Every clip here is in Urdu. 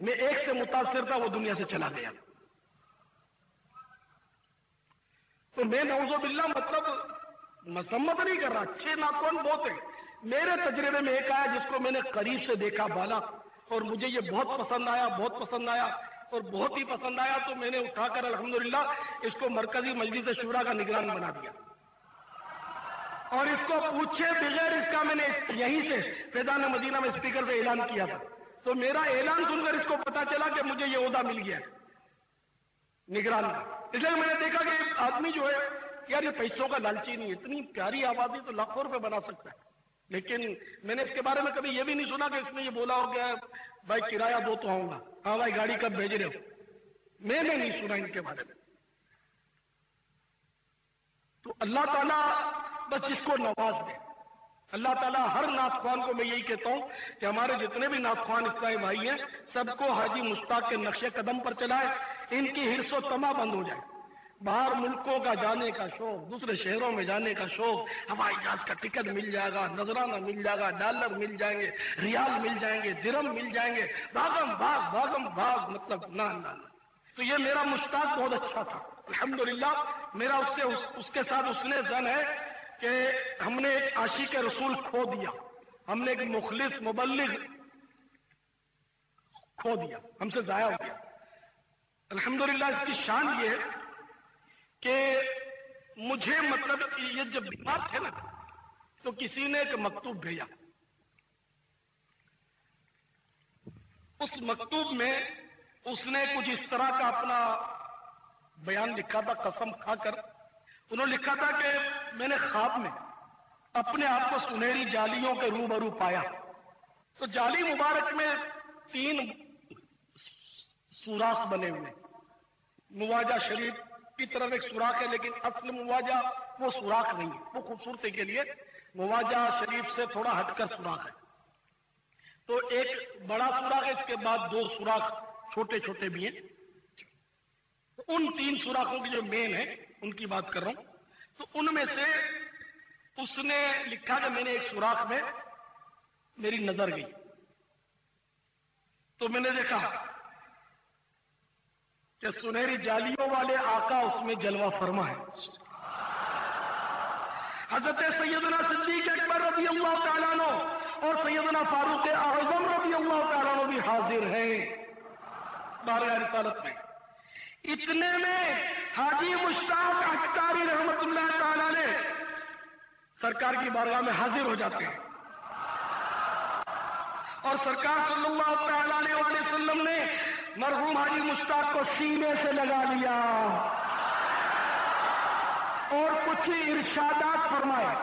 میں ایک سے متاثر تھا، وہ دنیا سے چلا گیا. تو میں نعوذ باللہ مطلب مذمت نہیں کر رہا، اچھے ناخوان بہت ہیں. میرے تجربے میں ایک آیا جس کو میں نے قریب سے دیکھا بالا، اور مجھے یہ بہت پسند آیا، بہت پسند آیا اور بہت ہی پسند آیا. تو میں نے اٹھا کر الحمدللہ اس کو مرکزی مجلس شورا کا نگران بنا دیا. اور اس کو پوچھے بغیر اس کا میں نے یہیں سے فیضان مدینہ میں اسپیکر سے اعلان کیا تھا. تو میرا اعلان سن کر اس کو پتا چلا کہ مجھے یہ عہدہ مل گیا نگران کا. اس لیے میں نے دیکھا کہ آدمی جو ہے یار یہ پیسوں کا لالچی نہیں، اتنی پیاری آبادی تو لاکھوں روپے بنا سکتا ہے. لیکن میں نے اس کے بارے میں کبھی یہ بھی نہیں سنا کہ اس نے یہ بولا ہو گیا بھائی کرایہ دو تو آؤں گا، ہاں بھائی گاڑی کب بھیج رہے ہو. میں نے نہیں سنا ان کے بارے میں. تو اللہ تعالیٰ بس جس کو نواز دے. اللہ تعالیٰ ہر نعت کو میں یہی کہتا ہوں کہ ہمارے جتنے بھی نعت خوان اسلامی بھائی ہیں سب کو حاجی مشتاق کے نقش قدم پر چلائے. ان کی حرص و طمع بند ہو جائے. باہر ملکوں کا جانے کا شوق، دوسرے شہروں میں جانے کا شوق، ہوائی جہاز کا ٹکٹ مل جائے گا، نذرانہ مل جائے گا، ڈالر مل جائیں گے، ریال مل جائیں گے، درہم مل جائیں گے، بھاگم بھاگ مطلب نہ. تو یہ میرا مشتاق بہت اچھا تھا الحمدللہ. میرا اس کے ساتھ اس نے زن ہے کہ ہم نے ایک عاشق رسول کھو دیا، ہم نے ایک مخلص مبلغ کھو دیا، ہم سے ضائع ہو گیا. الحمدللہ اس کی شان یہ ہے کہ مجھے مطلب یہ جب بیمار تھے نا تو کسی نے ایک مکتوب بھیجا. اس مکتوب میں اس نے کچھ اس طرح کا اپنا بیان لکھا تھا. قسم کھا کر انہوں نے لکھا تھا کہ میں نے خواب میں اپنے آپ کو سنہری جالیوں کے روبرو پایا. تو جالی مبارک میں 3 سوراخ بنے ہوئے. مواجہ شریف کی طرف ایک سوراخ ہے، لیکن اصل مواجہ وہ سوراخ نہیں ہے، وہ خوبصورتی کے لیے مواجہ شریف سے تھوڑا ہٹ کر سوراخ ہے. تو ایک بڑا سوراخ ہے، اس کے بعد 2 سوراخ چھوٹے چھوٹے بھی ہیں. ان 3 سوراخوں کی جو مین ہے ان کی بات کر رہا ہوں. تو ان میں سے اس نے لکھا کہ میں نے ایک سوراخ میں میری نظر گئی تو میں نے دیکھا کہ سنہری جالیوں والے آقا اس میں جلوہ فرما ہے. حضرت سیدنا صدیق اکبر رضی اللہ تعالیٰ عنہ اور سیدنا فاروق اعظم رضی اللہ تعالیٰ عنہ بھی حاضر ہیں بارگاہ رسالت میں. اتنے میں حاجی مشتاق اختاری رحمت اللہ تعالیٰ نے سرکار کی بارگاہ میں حاضر ہو جاتے ہیں اور سرکار صلی اللہ تعالیٰ علیہ وسلم نے مرحوم حاجی مشتاق کو سینے سے لگا لیا اور کچھ ارشادات فرمائے.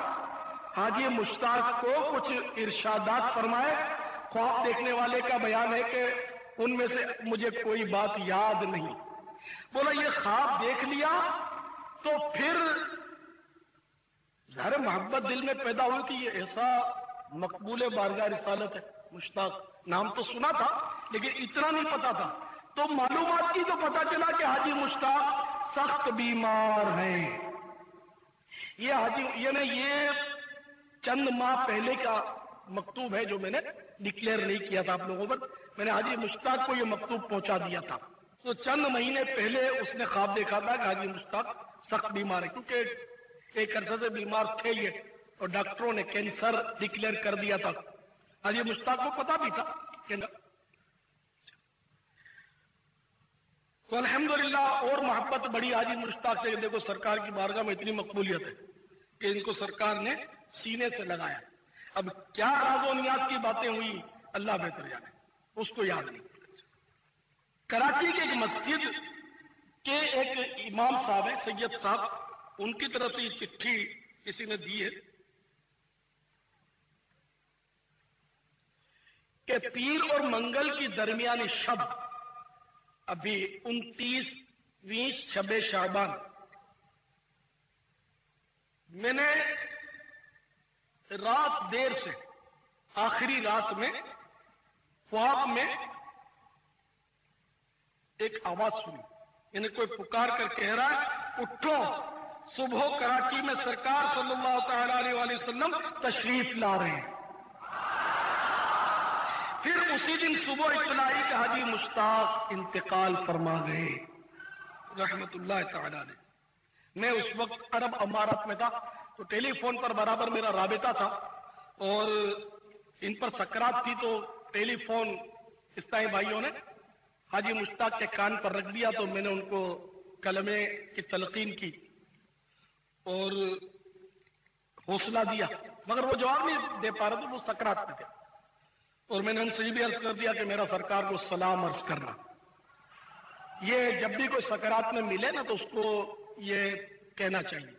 حاجی مشتاق کو کچھ ارشادات فرمائے. خواب دیکھنے والے کا بیان ہے کہ ان میں سے مجھے کوئی بات یاد نہیں. بولا یہ خواب دیکھ لیا تو پھر ظاہر محبت دل میں پیدا ہوئی کہ یہ ایسا مقبول بارگاہ رسالت ہے. مشتاق نام تو سنا تھا لیکن اتنا نہیں پتا تھا. تو معلومات کی تو پتا چلا کہ حاجی مشتاق سخت بیمار ہیں. یہ چند ماہ پہلے کا مکتوب ہے جو میں نے ڈکلیئر نہیں کیا تھا آپ لوگوں پر. میں نے حاجی مشتاق کو یہ مکتوب پہنچا دیا تھا. تو چند مہینے پہلے اس نے خواب دیکھا تھا کہ حاجی مشتاق سخت بیمار ہے، کیونکہ ایک عرصے سے بیمار تھے یہ اور ڈاکٹروں نے کینسر ڈکلیئر کر دیا تھا. حاجی مشتاق کو پتا بھی تھا کہ تو الحمدللہ اور محبت بڑی حاجی مشتاق سے. دیکھو سرکار کی بارگاہ میں اتنی مقبولیت ہے کہ ان کو سرکار نے سینے سے لگایا. اب کیا راز و نیاز کی باتیں ہوئی اللہ بہتر جانے، اس کو یاد نہیں. کراچی کے ایک مسجد کے ایک امام صاحب ہیں سید صاحب، ان کی طرف سے یہ چٹھی کسی نے دی ہے کہ پیر اور منگل کی درمیانی شب ابھی 29ویں شب شعبان میں نے رات دیر سے آخری رات میں خواب میں ایک آواز سنی، یعنی کوئی پکار کر کہہ رہا ہے اٹھو صبح کراچی میں سرکار صلی اللہ تعالی علیہ وسلم تشریف لا رہے ہیں. پھر اسی دن صبح اطلاع آئی کہ حاجی مشتاق انتقال فرما گئے رحمت اللہ تعالی علیہ۔ میں اس وقت عرب امارات میں تھا، تو ٹیلی فون پر برابر میرا رابطہ تھا، اور ان پر سکرات تھی، تو ٹیلی فون اسلائی بھائیوں نے حاجی مشتاق کے کان پر رکھ دیا، تو میں نے ان کو کلمے کی تلقین کی اور حوصلہ دیا، مگر وہ جواب نہیں دے پا رہے تھے، وہ سکرات میں تھے، اور میں نے ان سے یہ بھی عرض کر دیا کہ میرا سرکار کو سلام عرض کرنا۔ یہ جب بھی کوئی سکرات میں ملے نا تو اس کو یہ کہنا چاہیے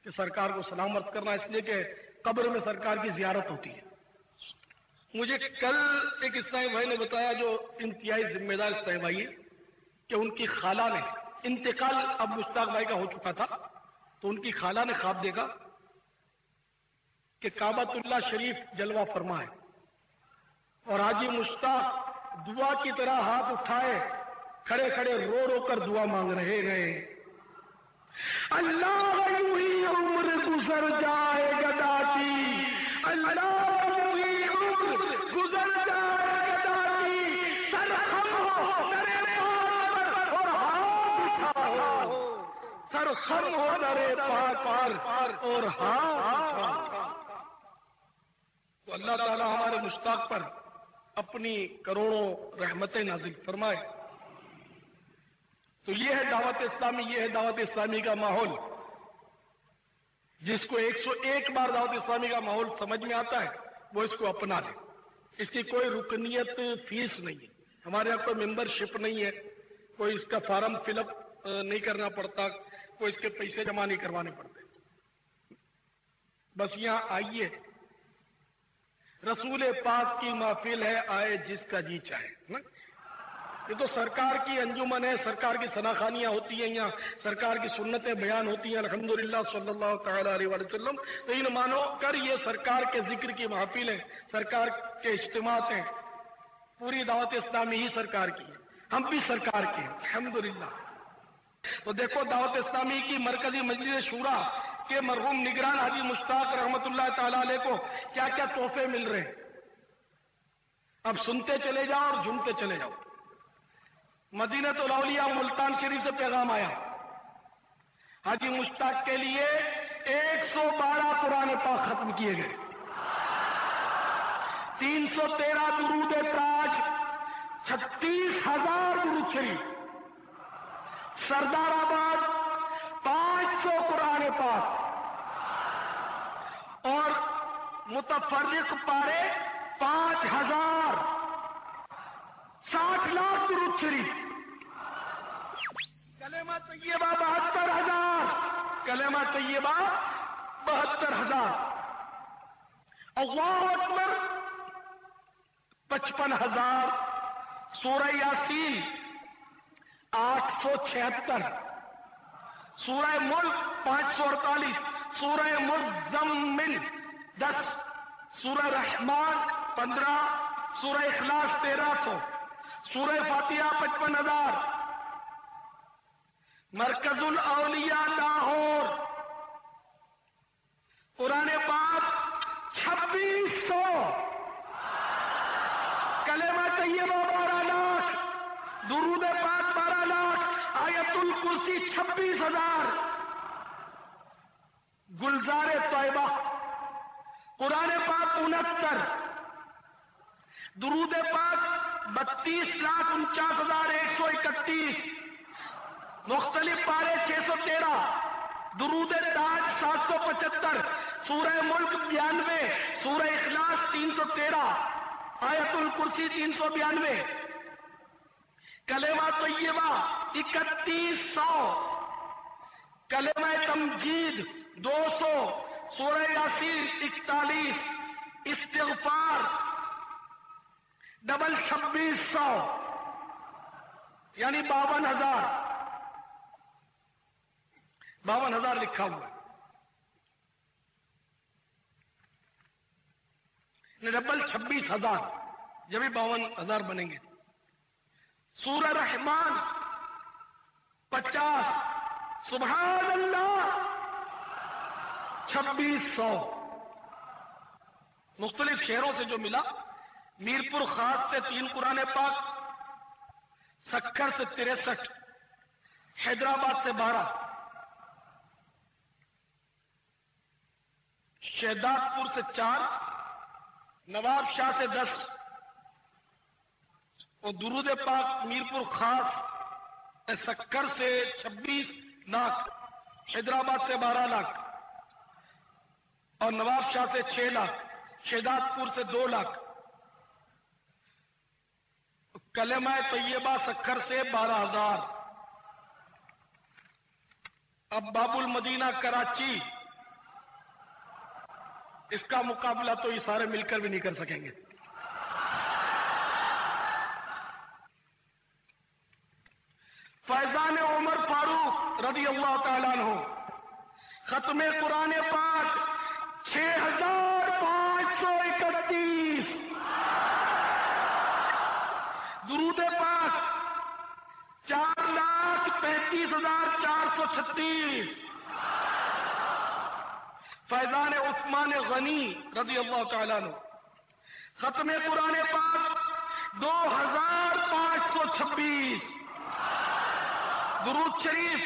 کہ سرکار کو سلام عرض کرنا، اس لیے کہ قبر میں سرکار کی زیارت ہوتی ہے۔ مجھے کل ایک اسلامی بھائی نے بتایا، جو انتہائی ذمہ دار اسلامی بھائی ہے، کہ ان کی خالہ نے، انتقال اب مشتاق بھائی کا ہو چکا تھا، تو ان کی خالہ نے خواب دیکھا کہ کعبۃ اللہ شریف جلوہ فرما ہے، اور حاجی مشتاق دعا کی طرح ہاتھ اٹھائے کھڑے کھڑے رو رو کر دعا مانگ رہے گئے، اللہ یوں ہی عمر گزر جائے گدا کی، اللہ یوں ہی عمر گزر جائے گدا کی، سر خم ہو درے پاک پر اور ہاتھ اٹھاؤ، سر خم ہو درے پاک پر اور ہاتھ اٹھاؤ۔ تو اللہ تعالی ہمارے مشتاق پر اپنی کروڑوں رحمتیں نازل فرمائے۔ تو یہ ہے دعوت اسلامی، یہ ہے دعوت اسلامی کا ماحول۔ جس کو 101 بار دعوت اسلامی کا ماحول سمجھ میں آتا ہے وہ اس کو اپنا لے۔ اس کی کوئی رکنیت فیس نہیں ہے، ہمارے یہاں کوئی ممبر شپ نہیں ہے، کوئی اس کا فارم فل اپ نہیں کرنا پڑتا، کوئی اس کے پیسے جمع نہیں کروانے پڑتے، بس یہاں آئیے، رسول پاک کی محفل ہے، آئے جس کا جی چاہے نا؟ یہ تو سرکار کی انجمن ہے، سرکار کی ثناخانیاں ہوتی ہیں، یہاں سرکار کی سنتیں بیان ہوتی ہیں، الحمدللہ صلی اللہ تعالی علیہ وآلہ وسلم۔ تو ان مانو کر یہ سرکار کے ذکر کی محفل ہے، سرکار کے اجتماعات ہیں، پوری دعوت اسلامی ہی سرکار کی ہے، ہم بھی سرکار کے ہیں الحمدللہ۔ تو دیکھو دعوت اسلامی کی مرکزی مجلس شورا کے مرحوم نگران حاجی مشتاق رحمت اللہ تعالی علیہ کو کیا کیا تحفے مل رہے ہیں، اب سنتے چلے جاؤ اور جھومتے چلے جاؤ۔ مدینۃ الاولیاء ملتان شریف سے پیغام آیا، حاجی مشتاق کے لیے 112 قرآن پاک ختم کیے گئے، 313 درود تاج، 36,000 درود شریف، سردار آباد 500 قرآن پاک، اور متفرق پارے 5,000، 60 لاکھ درود شریف، کلمہ طیبہ 72,000، کلمہ طیبہ 72,000، اللہ اکبر 55,000، سورہ یاسین 876، سورہ ملک 548، سورہ مزمل 10، سورہ رحمان 15، سورہ اخلاص 1300، سورہ فاتحہ 55,000، مرکز الاولیاء لاہور قرآن پاک 2600، کلمہ طیبہ 12 لاکھ، درود پاک 12 لاکھ، آیت الکرسی 26,000، گلزار طیبہ قرآن پاک 69، درود پاک 32,49,131، مختلف پارے 613، درود تاج 775، سورہ ملک 92، سورہ اخلاص 313، آیت الکرسی 392، کلمہ طیبہ 3100، کلمہ تمجید 200، سورہ یاسین 41، استغفار ڈبل 2600، یعنی 52,000 لکھا ہوا ہے، ڈبل 26,000، جب 52,000 بنیں گے۔ سورہ رحمان 50، سبحان اللہ 2600، مختلف شہروں سے جو ملا میرپور خاص سے 3 قرآن پاک، سکھر سے 63، حیدرآباد سے 12، شہداد پور سے 4، نواب شاہ سے 10، اور درود پاک میرپور خاص سکھر سے 26 لاکھ، حیدرآباد سے 12 لاکھ، اور نواب شاہ سے 6 لاکھ، شہداد پور سے 2 لاکھ، کلمہ طیبہ سکھر سے 12,000۔ اب باب المدینہ کراچی، اس کا مقابلہ تو یہ سارے مل کر بھی نہیں کر سکیں گے۔ فیضان عمر فاروق رضی اللہ تعالیٰ عنہ، ختم قرآن پاک 6,531، درود پاک 4,35,436، فیضان عثمان غنی رضی اللہ تعالیٰ عنہ، ختم قرآن پاک 2,526، درود شریف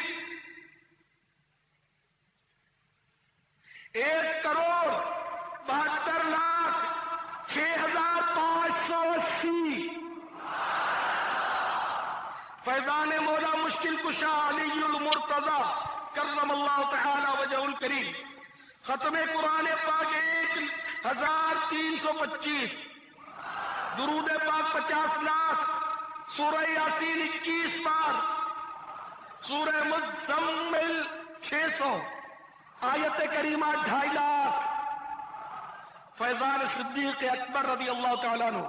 1,72,06,580، فیضان مولا مشکل کشا علی المرتضی کرم اللہ تعالی وجہ الکریم، ختم قرآن پاک 1,325، درود پاک 50 لاکھ، سورہ یاسین 21 بار، سورہ مزمل 600، آیت کریمہ 2.5 لاکھ، فیضان صدیق اکبر رضی اللہ تعالیٰ عنہ،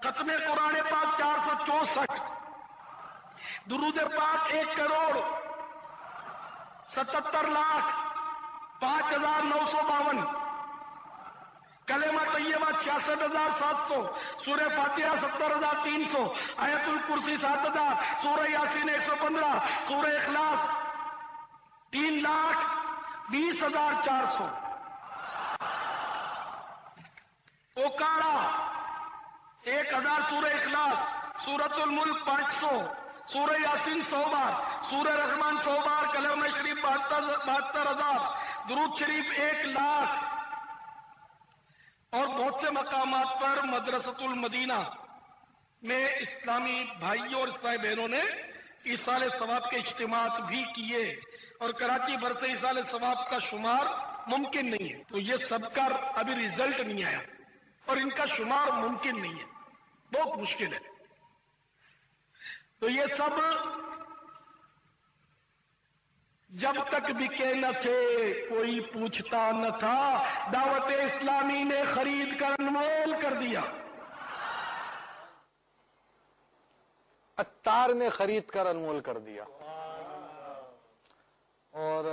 ختم قرآن پاک 464، درود پاک 1,77,05,952، کلمہ طیبہ 66,700، سورہ فاتحہ 70,300، آیت الکرسی 7,000، سورہ یاسین 115، سورہ اخلاص 3,20,400، اوکارا 1,000، سورہ اخلاص، سورۃ الملک 500، سورہ یاسین 100 بار، سورہ رحمان 100 بار، کلمہ شریف 72,000، درود شریف 1 لاکھ، اور بہت سے مقامات پر مدرسۃ المدینہ میں اسلامی بھائیوں اور اسلامی بہنوں نے ایصال ثواب کے اجتماعات بھی کیے، اور کراچی بھر سے ایصال ثواب کا شمار ممکن نہیں ہے، تو یہ سب کا ابھی ریزلٹ نہیں آیا، اور ان کا شمار ممکن نہیں ہے، بہت مشکل ہے۔ تو یہ سب جب تک بکے نہ تھے کوئی پوچھتا نہ تھا، دعوت اسلامی نے خرید کر انمول کر دیا۔ عطار نے خرید کر انمول کر دیا۔ اور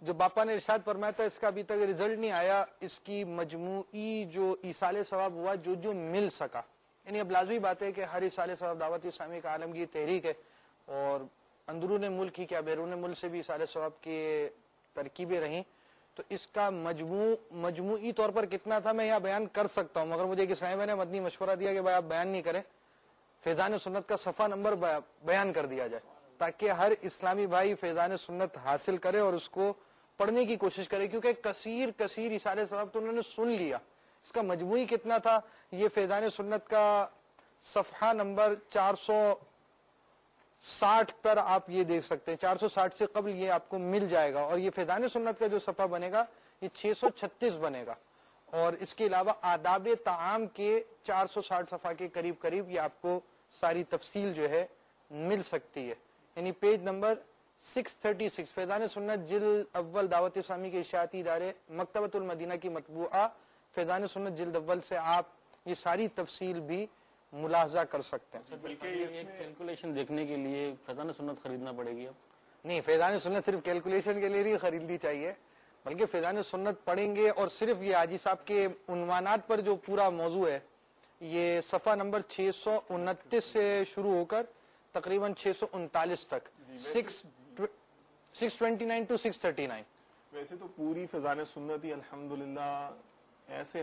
جو باپا نے ارشاد فرمایا تھا اس کا ابھی تک رزلٹ نہیں آیا، اس کی مجموعی جو ایصال ثواب ہوا جو مل سکا، یعنی اب لازمی بات ہے کہ ہر ایصال ثواب دعوت اسلامی کا عالمگیر تحریک ہے، اور اندرون ملک ہی کیا بیرون ملک سے بھی ایصال ثواب کی ترکیبیں رہیں، تو اس کا مجموعی طور پر کتنا تھا میں یہاں بیان کر سکتا ہوں، مگر مجھے ایک اسلامی بھائی نے مدنی مشورہ دیا کہ بھائی آپ بیان نہیں کریں، فیضان سنت کا صفحہ نمبر بیان کر دیا جائے تاکہ ہر اسلامی بھائی فیضان سنت حاصل کرے اور اس کو پڑھنے کی کوشش کرے، کیونکہ کثیر ایصال ثواب تو انہوں نے سن لیا، اس کا مجموعی کتنا تھا یہ فیضان سنت کا صفحہ نمبر 460 پر آپ یہ دیکھ سکتے ہیں، 460 سے قبل یہ آپ کو مل جائے گا، اور یہ فیضان سنت کا جو صفحہ بنے گا یہ 636 بنے گا، اور اس کے علاوہ آداب طعام کے 460 صفحہ کے قریب یہ آپ کو ساری تفصیل جو ہے مل سکتی ہے، یعنی پیج نمبر 636 فیضان سنت جلد اول دعوت اسلامی کے اشاعتی ادارے مکتبۃ المدینہ کی مطبوعہ فیضان سنت جلد اول سے آپ یہ ساری تفصیل بھی ملاحظہ کر سکتے ہیں۔ بلکہ ایک کیلکولیشن دیکھنے کے لیے فیضان سنت خریدنا پڑے گی اب؟ نہیں، فیضان سنت صرف کیلکولیشن کے لیے نہیں خریدنی چاہیے، بلکہ فیضان سنت پڑھیں گے اور صرف یہ حاجی صاحب کے عنوانات پر جو پورا موضوع ہے یہ صفحہ نمبر 629 سے شروع ہو کر تقریباً 639 تک، 629 to 639۔ ویسے تو پوری فیضان سنت ہی الحمدللہ ایسے